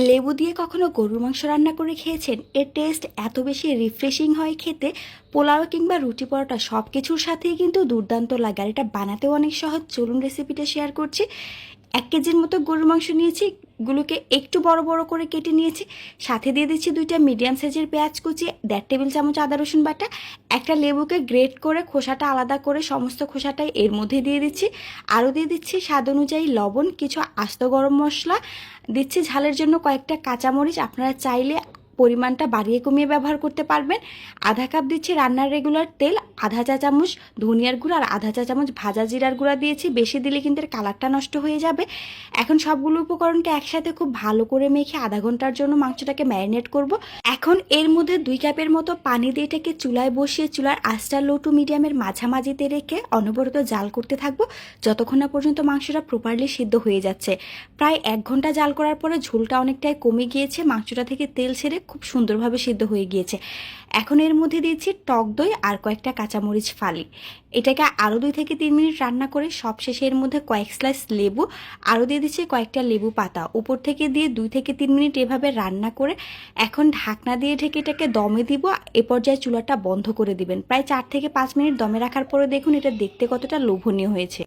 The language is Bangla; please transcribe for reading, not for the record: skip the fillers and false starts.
লেবু দিয়ে কখনো গরুর মাংস রান্না করে খেয়েছেন? এর টেস্ট এত বেশি রিফ্রেশিং হয় খেতে, পোলাও কিংবা রুটি পরোটা সব কিছুর সাথেই কিন্তু দুর্দান্ত লাগে। আর এটা বানাতেও অনেক সহজ। চলুন রেসিপিটা শেয়ার করছি। 1 কেজির মতো গরুর মাংস নিয়েছি, গুলোকে একটু বড় বড় করে কেটে নিয়েছি। সাথে দিয়ে দিচ্ছি 2টা মিডিয়াম সাইজের পেঁয়াজ কুচি, 1.5 টেবিল চামচ আদা রসুন বাটা, একটা লেবুকে গ্রেট করে খোসাটা আলাদা করে সমস্ত খোসাটাই এর মধ্যে দিয়ে দিচ্ছি। আরও দিয়ে দিচ্ছি স্বাদ অনুযায়ী লবণ, কিছু আস্ত গরম মশলা, দিচ্ছি ঝালের জন্য কয়েকটা কাঁচামরিচ। আপনারা চাইলে পরিমাণটা বাড়িয়ে কমিয়ে ব্যবহার করতে পারবেন। আধা কাপ দিচ্ছি রান্নার রেগুলার তেল, আধা চা চামচ ধনিয়ার গুঁড়া আর আধা চা চামচ ভাজা জিরার গুঁড়া দিয়েছি। বেশি দিলে কিন্তু এর কালারটা নষ্ট হয়ে যাবে। এখন সবগুলো উপকরণকে একসাথে খুব ভালো করে মেখে আধা ঘন্টার জন্য মাংসটাকে ম্যারিনেট করব। এখন এর মধ্যে 2 কাপের মতো পানি দিয়ে এটাকে চুলায় বসিয়ে চুলার আঁচটা লো টু মিডিয়ামের মাঝামাঝিতে রেখে অনবরত জাল করতে থাকবো যতক্ষণ না পর্যন্ত মাংসটা প্রপারলি সিদ্ধ হয়ে যাচ্ছে। প্রায় 1 ঘন্টা জাল করার পরে ঝোলটা অনেকটাই কমে গিয়েছে, মাংসটা থেকে তেল ছেড়ে খুব সুন্দরভাবে সিদ্ধ হয়ে গিয়েছে। এখন এর মধ্যে দিয়েছি টক দই আর কয়েকটা কাঁচামরিচ ফালি। এটাকে আরও 2 থেকে 3 মিনিট রান্না করে সবশেষে এর মধ্যে কয়েক স্লাইস লেবু, আরও দিয়ে দিচ্ছি কয়েকটা লেবু পাতা উপর থেকে দিয়ে 2 থেকে 3 মিনিট এভাবে রান্না করে এখন ঢাকনা দিয়ে ঢেকে এটাকে দমে দিব। এ পর্যায়ে চুলাটা বন্ধ করে দিবেন। প্রায় 4 থেকে 5 মিনিট দমে রাখার পরে দেখুন এটা দেখতে কতটা লোভনীয় হয়েছে।